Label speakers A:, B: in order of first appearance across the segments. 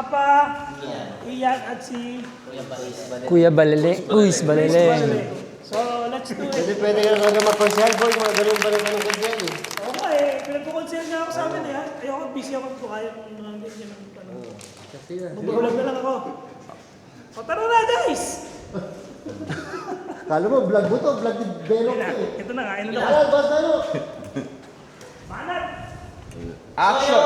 A: Papa, Ian at si
B: Kuya Balele. Uys, Balele.
A: So, let's do it.
C: Hindi pwede ka talaga mag-consel, boy. Mga ganun pa rin ka ng consel eh.
A: Oo nga pinagpo-consel nga ako sa amin eh. Ayoko, busy ako kung kaya kung mga ganyan ang tanong. Magbubulag na lang ako. O, tara na guys!
C: Kala mo, vlog mo to, vlog ni Belok to eh.
A: Ito na nga, ito na.
C: Ayan, boss tayo.
A: Manat!
D: Action!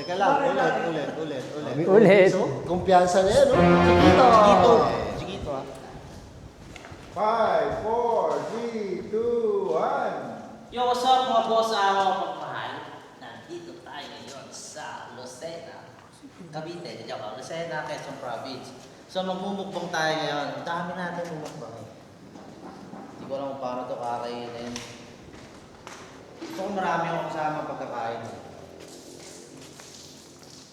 C: Teka lang, ulit.
B: Ulit.
C: Kumpiyansa na yan, no? Chiquito.
D: Chiquito ah.
E: 5, 4, 3, 2, 1.
F: Yo, what's up mga boss araw pagmahal? Nandito tayo ngayon sa Lucena, Cavite, Lucena, Quezon Province. So magmumukbang tayo ngayon. Dami natin mumukbang. Hindi ko alam kung paano ito kakainin. Gusto ko marami akong kasama pagkakain.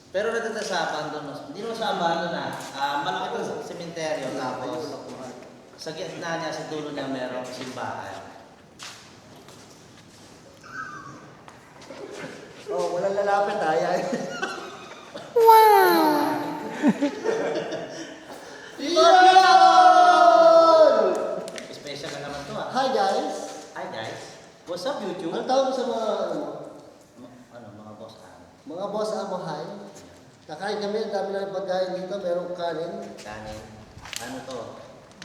F: Pero natatasapan doon, hindi naman sa ambano na. Malaki ito sa sementeryo, tapos sa gitna niya, sa dulo niya merong simbahan.
C: Oh, walang lalapit ha.
F: Special na naman to ah.
C: Hi guys.
F: Hi guys. What's up YouTube?
C: Ang tawag sa mga
F: Mga boss
C: mga boss amo, hi. Kakain kami, ang dami na pagkain dito. Merong kanin,
F: Kanin. Ano to?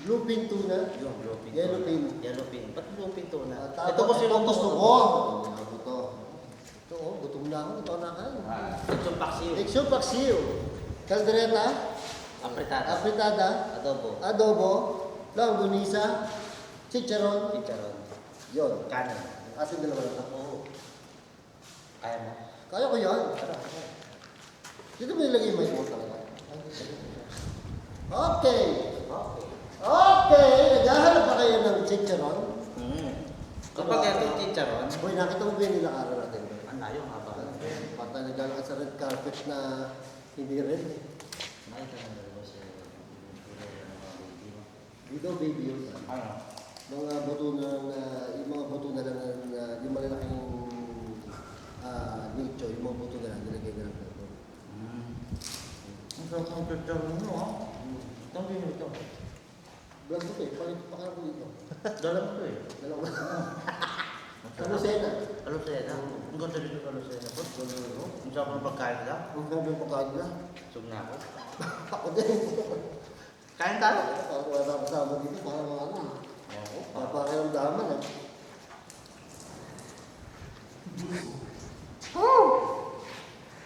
C: bluefin tuna,
F: Yung bluefin.
C: Yellowfin.
F: Yellowfin. Ba't bluefin to na?
C: Tapos,
F: Ito ko silang
C: gusto
F: gusto
C: ko.
F: ko.
C: Ito oh, gutom na ako. Ito na kain.
F: Ito yung paksiw.
C: Leksyon paksiw. Caldereta,
F: Apritada.
C: apritada,
F: Adobo.
C: adobo, langgunisa, chicharon.
F: Chicharon.
C: Yun.
F: Kanin.
C: Asin dalawa lang.
F: Oo. Kaya mo?
C: Kaya ko yan. Dito mo ilagay yung mic mo talaga. Okay. Okay. Naghahanap pa kayo ng chicharon?
F: Kapag ito yung chicharon,
C: Uy, nakita mo ba yung nilakaran natin?
F: ang layo nga ba?
C: Patay naglalakad sa red carpet na hindi red.
F: Nakita na rin ba siya?
C: Dito baby yun.
F: Ano?
C: Mga buto na, yung mga buto na lang na yung malalaking nicho, yung mga buto na lang nilagay na lang dito.
F: Ang sarap ng chicharon mo ha? Itong din ito.
C: Vlog ko eh, pakala ko dito.
F: Dala mo to eh.
C: Dalawa. Lucena.
F: Alusena. Ang ganda dito sa Alusena. Ang sarap ng pagkain nila.
C: Ang grabe yung pagkain na.
F: Sug na ako.
C: Ako din.
F: Kain tayo.
C: Parang wala kasama dito, parang mga ano. Papakiramdaman ah.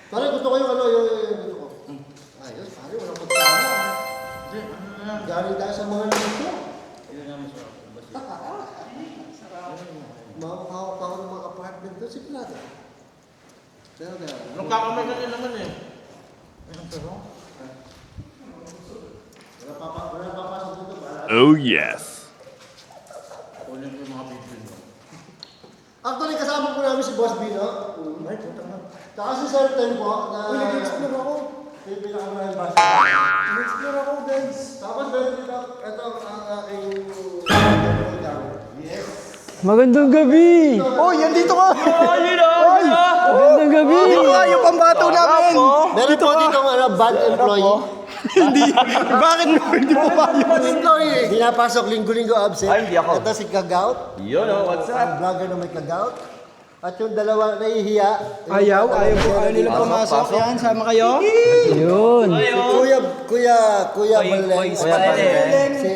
C: Parang gusto ko yung ano, yung gusto ko. Ayos, pare, walang pagkain ah.
F: Hindi, ano na yan?
C: Galing tayo sa mga nito.
F: Yun nga masarap.
C: Mga makakakawa ng mga apartment doon, sigurado. Pero
F: Anong kakamay ka din naman eh? Anong sarap?
C: wala papasok dito para.
E: Oh yes.
F: Kunin ko yung mga video mo.
C: Actually, kasama po namin si Boss Bino.
F: Ay, puta na.
C: Tsaka si Sir Ten po, na...
A: Uy, nag-explore ako.
C: Yung pinakamarang bus.
A: Nag-explore ako guys.
C: Tapos meron dito, ito ang aking... Yes.
B: Magandang gabi!
D: Oh, yan dito ka!
B: Magandang gabi!
D: Dito ka, yung pambato namin!
C: Meron po dito bad employee.
D: Hindi, bakit mo hindi mo
C: Bad employee. Pinapasok linggo-linggo absent.
D: Ay, hindi ako.
C: Ito si Kagaut.
D: Yun oh, what's
C: Ang vlogger na may Kagaut. At yung dalawa nahihiya.
D: Ayaw nila pumasok. Yan, sama kayo?
B: Yun!
C: Si Kuya Baleng. Si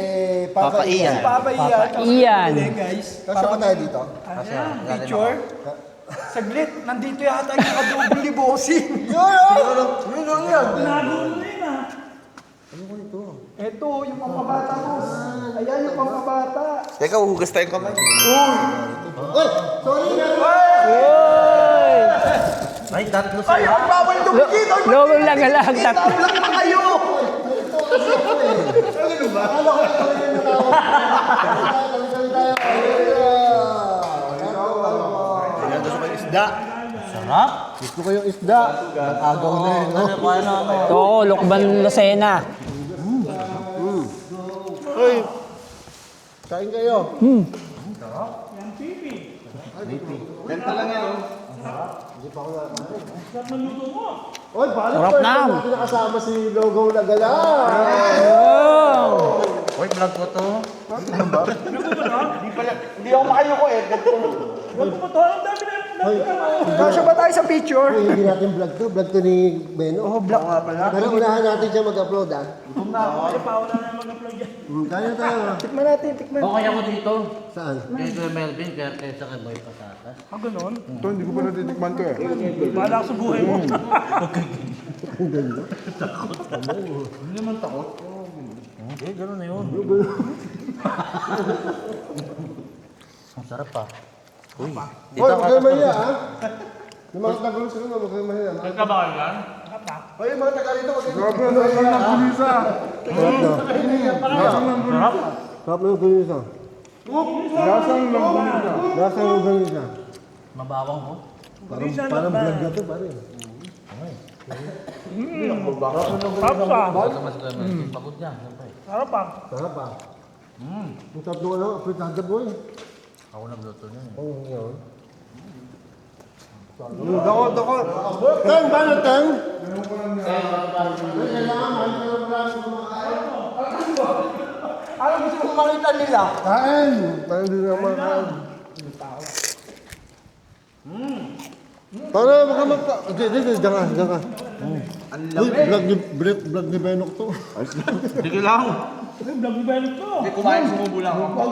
C: Papa Ian.
A: Papa Ian.
B: Ian!
A: Guys.
C: Kasi pa tayo dito.
A: Picture. Saglit, nandito yata yung nakadouble ni Bossing.
C: Yun lang yan.
A: Nagulo na yun ah.
C: Ano ko ito?
A: Ito, yung pampabata boss. Ayan yung pampabata.
D: Teka, huhugas tayong kamay.
C: Uy! Sorry na!
F: Ay, tatlo
A: Ay,
F: sila.
A: ang bawal dumikit. Ay,
B: Lowong lang taktak.
A: lang pa kayo.
C: Ito kasi ako eh. Ano ba? Ano ko ito yung natawag?
D: Isda.
F: Sarap.
C: Gusto ko yung isda. Nag-agaw na yun, no?
F: Ano?
B: Ito, Lokban Lucena.
C: Uy! Kain kayo.
A: Yan, Pipi.
D: Ganito lang yan oh.
C: Hindi pa ako nakakain.
A: Sarap ng luto mo.
C: Oy, pare,
B: Sarap
C: first
B: na.
C: time natin nakasama si Logo na gala.
F: Uy, vlog ko to.
E: Hindi ako makayuko eh.
A: Luto mo to. Ang dami na.
D: Kasya ba tayo sa picture?
C: Uy, hindi natin vlog to. Vlog to ni Beno.
D: Oh, black nga pala.
C: Pero unahan natin siya mag-upload, ha?
A: Ay, paula na mag-upload yan.
C: Tayo tayo.
D: Tikman natin, tikman.
F: Okay ako dito.
C: Saan?
F: Kay Kuya Melvin, kaya kaysa kay Boy Patatas.
A: Ah, ganun?
E: Ito, hindi ko pa natitikman to eh.
A: Bahala ka sa buhay mo.
C: Ang ganda.
F: Hindi naman takot. Eh, gano'n na yun. Ang sarap pa. Uy,
C: Oy, huwag kayo mahiya, ha? Yung mga tagal sila na, huwag kayo mahiya.
F: Nagkabakal yan?
C: Oy, yung mga taga rito, huwag kayo
E: Grabe na naman ng kulisa.
C: Sarap na.
E: Lasang ng kulisa.
C: Sarap na yung ganisa.
E: Lasang ng kulisa.
C: Nasa yung ganisa.
F: Mabawang mo.
C: Parang vlog na to, pare.
A: Sarap pa.
F: Bakit naman si Kuya Melvin? Pagod niya, siyempre.
A: Sarap pa.
C: Sarap, ha? Ang sarap nung ano, apritada boy.
F: Ako nagluto niya eh.
C: Oo, yun.
E: Dako.
C: Teng, paano, Teng?
D: Ano gusto mo makita nila?
C: Kain! Parang hindi naman kain. Para baka magpa... Hindi, diyan ka. Uy, vlog ni Benok to.
F: Sige lang.
A: Ay, vlog ni Benok to.
D: Kumain, sumubo lang ako.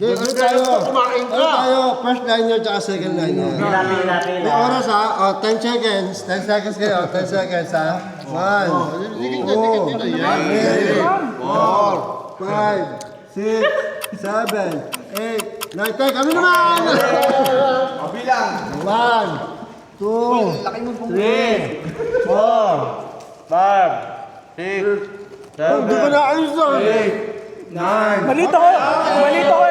C: Ano tayo? Ano tayo? First liner tsaka second liner.
F: Hilapin.
C: May oras ha? 10 seconds. 10 seconds kayo. 10 seconds ha? 1, 2, 3, 4, 5, 6, 7, 8, 9, 10. Kami naman!
E: Kabilang.
C: 1, 2, 3, 4, 5, 6, 7, hindi ko na ayos na.
E: 9.
A: Malito ko. Malito ko.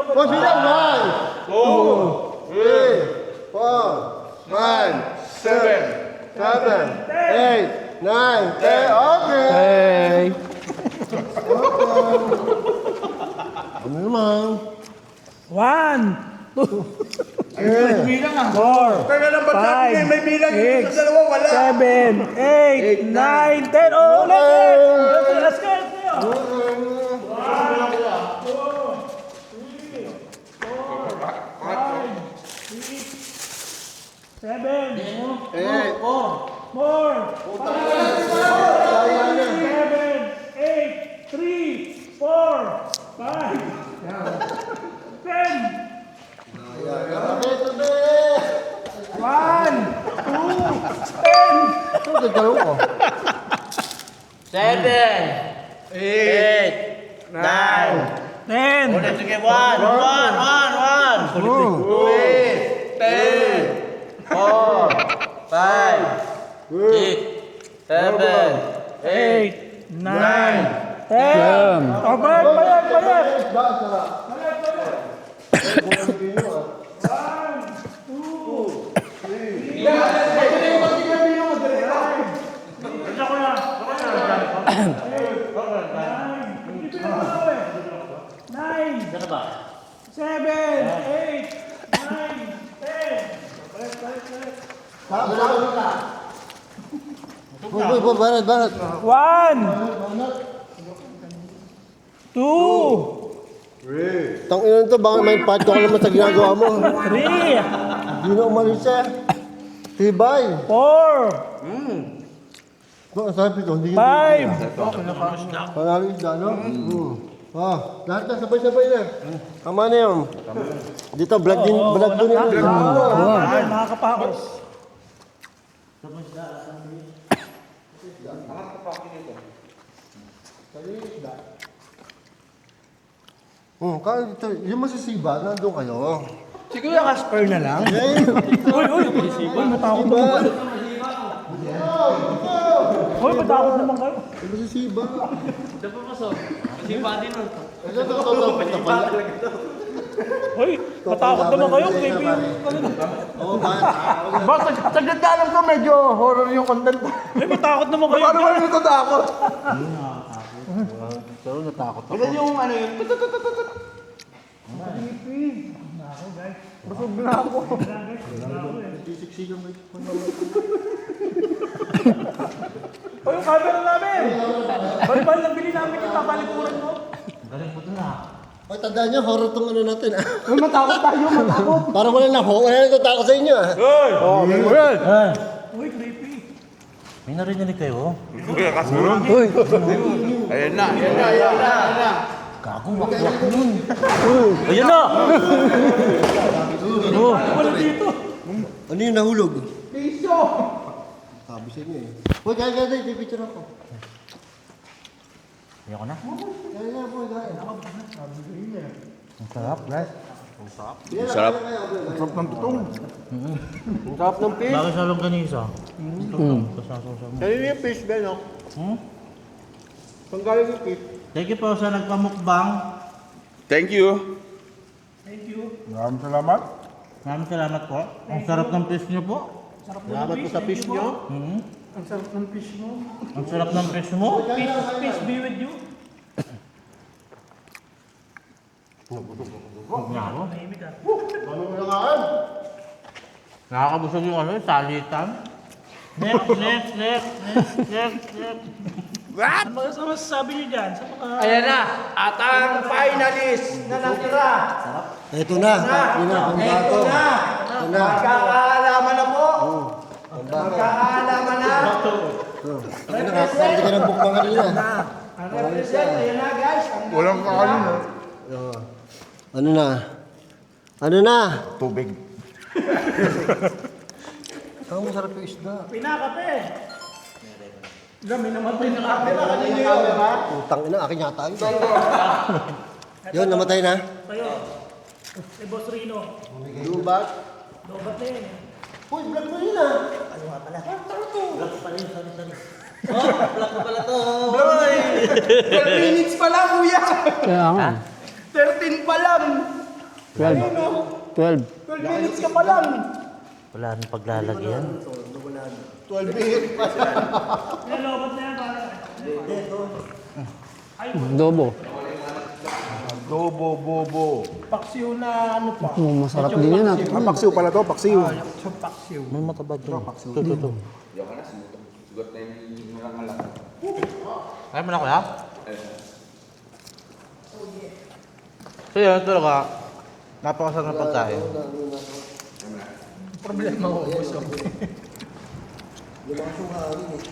C: O, bilang 1, 2, 3, 4, 5, 7, 8, 9, 10. Okay!
B: Hey.
C: Ano naman?
A: 1, 2,
E: Bilang ah.
A: 4,
E: Taga lang ba sabi niya may bilang yung sa dalawa wala.
A: 7, 8, 9, 10. Oh, let's go. Seven,
C: 8,
A: more, 5, 7, 8, 3, 4, 5, 10.
C: tabi!
A: 1, 2, 10.
C: Ito, gagalaw ko.
F: 7, 8, 9.
A: 10.
F: Ulit, sige, 1, 1, 1, 1. 2, 10, 4, 5, 6, 7,
A: 8, 9, 10.
B: Damn.
A: Oh, bayad. Nine,
F: Ano ba?
A: 7, 8, 9, 10.
C: Barat.
A: 1, 2,
C: Tang ina nito, baka may part ko naman sa ginagawa mo.
A: 3,
C: Hindi na umalis siya. Tibay.
A: 4,
C: Ang sabi ko, hindi
A: 5,
C: Panalo isda, no? Lahat na, sabay-sabay na. Tama na yun. Dito, vlog din yun.
A: nakakapakos.
C: Kaya dito, yung masisiba, nandun kayo.
D: Si Kuya Casper na lang.
A: Uy, matakot naman. Uy, matakot naman kayo.
C: Yung masisiba.
F: Sipa din nun.
A: Uy, matakot naman kayo. Baby,
D: Bakit? Sa ganda alam ko medyo horror yung content.
A: uy, matakot naman kayo.
D: Ano ba yung ito ako?
C: Pero natakot ako.
E: Ilan yung ano yun?
C: Busog na ako.
A: O yung camera namin! Bal-bal lang bili namin yung papalikuran mo.
C: Ay, tandaan nyo, horror tong ano natin.
D: Uy, matakot tayo, matakot.
C: Parang wala natatakot sa inyo.
A: Uy, creepy.
F: May narinig kayo?
E: Ayan na.
F: Gago, wakwak nun. Ayun na!
A: Wala dito.
C: Ano yung nahulog? Piso! Sabi sa inyo eh. Uy, kaya pipicture ako.
F: Ayoko na.
C: Kaya po, kaya.
F: Ang sarap, guys.
E: Sarap. Sarap ng tutong.
C: Ang sarap ng fish.
F: Bakit sa longganisa?
C: Kaya yung fish, Ben, no? Saan galing yung fish?
F: Thank you po sa nagpamukbang.
E: Thank you.
A: Thank you.
E: Maraming salamat.
F: Maraming salamat po. Ang sarap ng fish niyo po.
A: Sarap mo
C: Salamat
A: ng
C: po sa fish
A: Thank you
C: nyo.
A: po. Ang sarap ng fish mo.
F: Ang sarap ng fish mo.
A: Peace be with you.
F: Huwag niya ako.
A: Tahimik ah.
F: Nakakabusog yung ano, salitan. Next.
A: Ano masasabi niyo dyan? Sa mga...
D: Ayan na, at ang finalist na natira.
C: Ito na. Ito na. Pambato. Ito na.
D: Magkakaalaman na po. Magkakaalaman na.
C: Nakakapagod ka ng bukbang kanina.
D: Ang represent, ayan na guys.
E: Walang kakain.
C: Ano na? Ano na?
E: Tubig.
C: Ang masarap yung isda.
A: Pinakape.
D: May namatay na camera kanina yun, di ba?
C: Utang ina, akin yata yun. Yun, namatay na.
A: Tayo. Si Boss Rino.
C: Lubat.
A: Lobat na yun.
C: Uy, vlog mo yun ah.
F: Vlog ko pala to.
D: 12 minutes pa lang, kuya.
B: Kaya nga.
D: 13 pa lang.
B: 12.
D: 12 minutes ka pa lang.
F: Wala nang paglalagyan.
C: 12 minutes pa siya.
A: Yan, lobat na yan.
B: Dobo.
E: Dobo, bobo.
D: Paksiw na ano pa.
B: Masarap din yan.
E: Paksiw pala to, paksiw.
D: Paksiw.
F: May matabad doon. Ito. Ayaw mo na kuya? So yun talaga, napakasarap na pagkain.
D: Problema ko, gusto ko.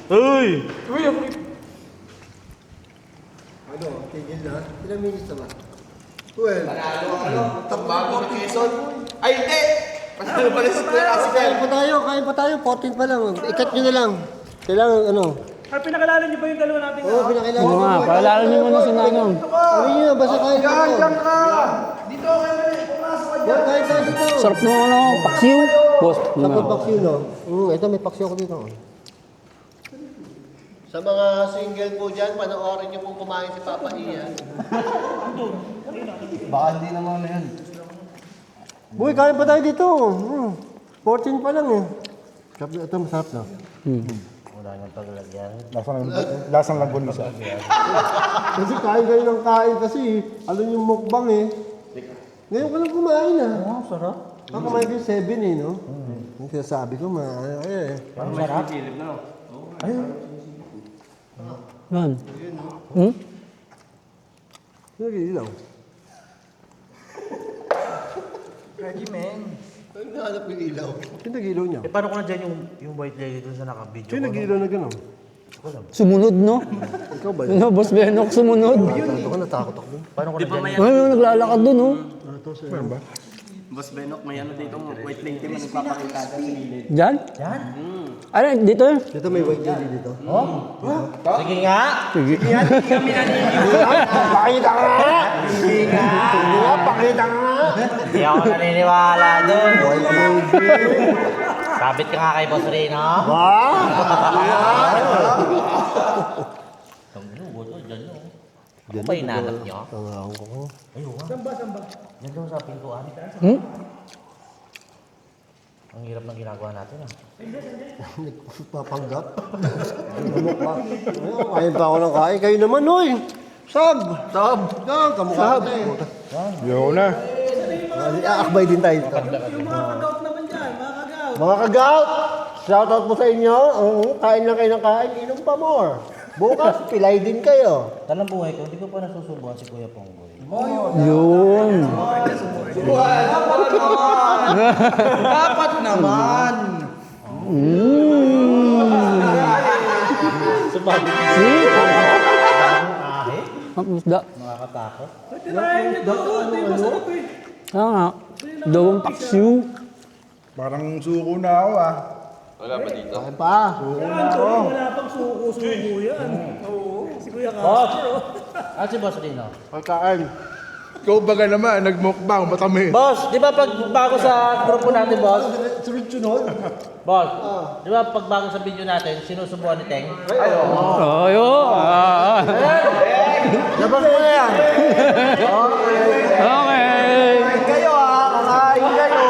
F: Uy!
D: Uy, ang
C: Ano, tigil na? Ilang minutes na ba? 12.
E: Bago na Quezon. Ay, hindi! Pasalo pala si Kuya Asikel.
C: Kain pa tayo. 14 pa lang. Ikat nyo na lang. Kailangan ano?
A: Ay, pinakilala niyo ba yung dalawa natin?
C: Oo, pinakilala
B: Oo nga, paalala niyo muna si Nanong.
C: Ano nyo, basta kain pa tayo.
E: ka! Dito kayo, pumasok ka
C: Boss, kain tayo dito.
B: Sarap ng ano, paksiw. Boss,
C: Tapos paksiw, no? Ito, may paksiw ako dito. Sa mga single po dyan, panoorin nyo pong kumain si Papa Ian.
E: Baka hindi naman na yan.
C: Boy, kain pa tayo dito. 14 pa lang eh. Ito, masarap na.
F: Wala nang paglalagyan.
E: Lasang langgonisa.
C: Kasi kain kayo ng kain kasi alam yung mukbang eh. Ngayon ka lang kumain ah.
F: Oo, sarap.
C: Ako kumain kayo 7 eh, no? Yung sinasabi ko, eh.
F: Sarap.
B: Yan. Hmm?
C: Nag-iilaw.
D: Reggie, man.
C: Ano nahanap yung ilaw? Yung nag-iilaw niya.
F: Eh paano ko na dyan yung white lady dun sa naka-video
C: Yung
F: ko?
C: nag-iilaw na gano'n.
B: Sumunod, no?
C: Ikaw ba yun?
B: Ano, Boss Benok, sumunod.
C: Natakot ako dun.
F: Paano ko na dyan
B: Ano, naglalakad dun, no?
G: Boss Benok, may ano dito, white lady mo nagpapakita sa gilid.
B: Diyan?
F: Yan?
B: Ano, dito?
C: Dito may white lady dito.
F: Sige nga!
B: Sige.
D: Kami naniniwala.
C: Pakita ka nga! Hindi nga! Pakita ka nga!
F: Hindi ako naniniwala dun.
C: White lady!
F: Sabit ka nga kay Boss Rino. Ang lugo to, dyan no. Ano ba hinanap nyo?
C: Tangahan ko ko.
F: Ayun nga. Samba. Dyan daw sa pintuan.
B: Hmm?
F: Ang hirap ng ginagawa natin ah.
C: Papanggap. Lumok pa. Kain pa ako ng kain. Kayo naman, oy! Sab! Sab! Sab! Kamukha ko eh.
D: Yo na.
C: Akbay din tayo dito.
A: Yung mga kagaut naman dyan, mga kagaut.
C: Mga kagaut! Shoutout po sa inyo. Kain lang kayo ng kain. Inom pa more. Bukas, pilay din kayo.
F: Talang buhay ko, hindi ko pa nasusubukan si Kuya Pongboy.
B: Yun.
D: Dapat naman.
B: Sweet. Ang isda.
F: Nakakatakot.
A: Tinahin niyo doon, ito yung masarap eh.
B: Kaya nga. Dawang paksiw.
D: Parang suko na ako ah.
C: Kain pa.
A: Yan, Tony, wala pang suko-suko yan. Oo, si Kuya Castro.
F: At si Boss Rino.
C: Pagkain.
D: Ikaw baga naman, nagmukbang, matamis.
F: Boss, di ba pag bago sa grupo natin, Boss?
C: Sunod-sunod.
F: Boss, di ba pag bago sa video natin, sinusubuan ni Teng?
B: Oh, yun.
C: Labas mo na yan.
B: Okay.
C: Kayo kakain kayo.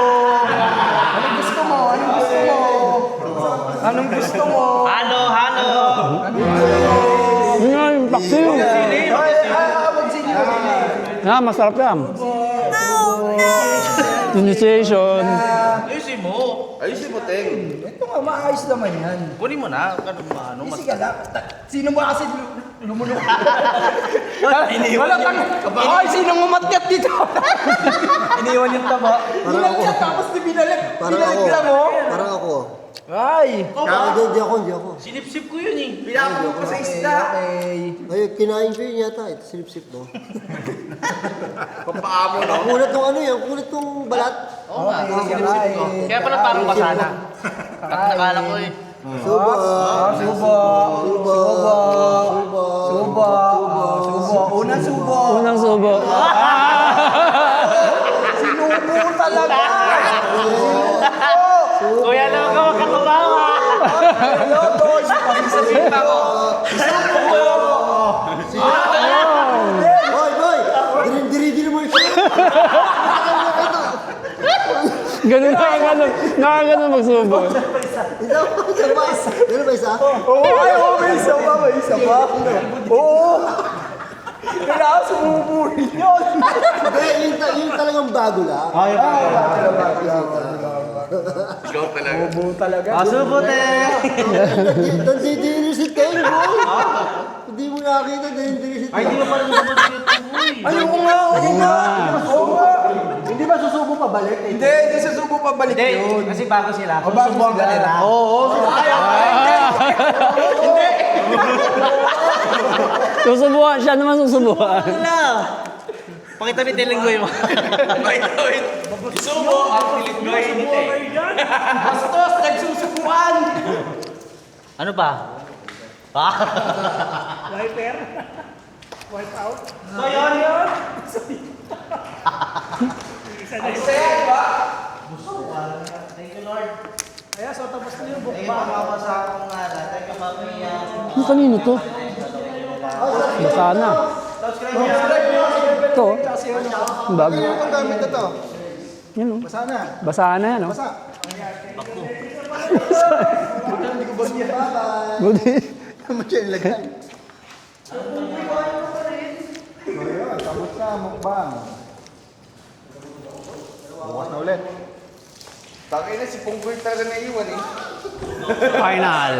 C: Anong gusto mo? Anong gusto mo? Anong gusto mo?
F: Halo, halo!
B: Yun nga yung paksiw. Ah, masarap yan. Initiation.
F: Ayusin mo.
E: Ayusin mo, Teng.
D: Ito nga, maayos naman yan.
F: Kunin mo na. Ano, mas...
D: Sige lang. Sino ba kasi lumunok? Iniwan niya. Ay, sino umatyat dito? Iniwan yung taba. Binalagyan tapos binalik. Binalik lang mo.
C: Parang ako.
D: Ay.
C: Hindi ako.
F: Sinipsip ko yun eh.
E: Pinapalo ko sa isda.
C: Ay, kinain ko yun yata. Ito, silip-sip mo.
E: Papaamo na.
C: Kulat nung ano yan, kulat nung balat.
F: Oo nga. Sinipsip ko. Kaya pala parang basana. Nakakala ko eh.
C: Subo.
D: Subo. Unang subo.
B: Unang subo.
D: Sinubo talaga.
F: Kuya na ako makatubawa.
D: Hello, boss.
F: Sabihin pa ko.
C: Boy! Diri mo siya.
B: Ganun nakaganon magsubo.
C: Isa pa. Meron ba isa?
D: May isa pa. Oo. Kailangan sumubuhin yun.
C: Hindi, yung talagang bago lang.
E: Ikaw talaga.
D: Buo talaga.
F: Masubo, Teng!
C: Nandidiri si Teng, boy. Hindi mo nakita, nandidiri si
F: Ay,
C: Teng.
F: di mo pala nasubo si Kuya Pongboy.
D: Ayoko nga.
C: Hindi ba susubo pa balik?
D: Hindi sa subo pabalik yun.
F: Kasi bago sila.
D: Bago
F: Susubuan ka
D: sila.
F: nila.
D: Oo.
B: Susubuan. Siya naman susubuan.
F: Wala! Pakita ni Telenggoy mo.
E: Wait. Subo ang Pilipinoy ni Teng.
D: Bastos, nagsusubuan.
F: Ano pa? Pa?
A: Wiper. Wipe out.
F: So yun yun?
A: Isa na yun.
F: Thank you, Lord.
A: Kaya, so tapos na yung
F: Thank you,
A: bukbang.
F: Mama, sa akong ngala. Thank you, Mama.
B: Ano kanino to? Basana. Ito. Ang bago.
D: Ang gamit na to.
B: Yan o.
D: Basa na.
B: Basana yan o.
D: Basa.
B: Buti.
C: Ano siya nilagay?
D: Tapos na, mukbang. Bukas na ulit.
E: Tangina si Pongboy talaga naiwan eh.
B: Final.